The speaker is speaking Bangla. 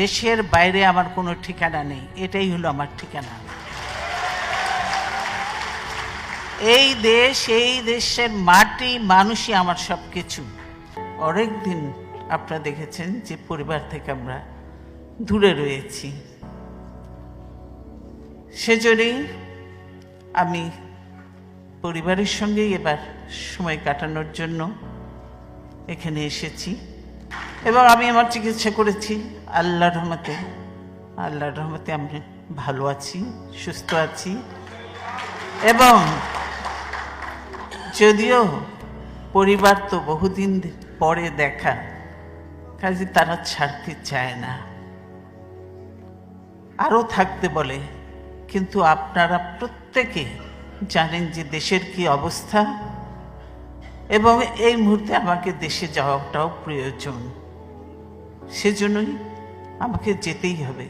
দেশের বাইরে আমার কোনো ঠিকানা নেই, এটাই হলো আমার ঠিকানা। এই দেশ, এই দেশের মাটি, মানুষই আমার সব কিছু। অনেক দিন আপনারা দেখেছেন যে পরিবার থেকে আমরা দূরে রয়েছি, সেজন্যই আমি পরিবারের সঙ্গেই এবার সময় কাটানোর জন্য এখানে এসেছি এবং আমি আমার চিকিৎসা করেছি। আল্লাহর রহমতে আমি ভালো আছি, সুস্থ আছি। এবং যদিও পরিবার তো বহুদিন পরে দেখা, কাজে তারা ছাড়তে চায় না, আরও থাকতে বলে। কিন্তু আপনারা প্রত্যেকে জানেন যে দেশের কি অবস্থা, এবং এই মুহূর্তে আমাকে দেশে যাওয়াটাও প্রয়োজন, সেজন্যই আমাকে যেতেই হবে।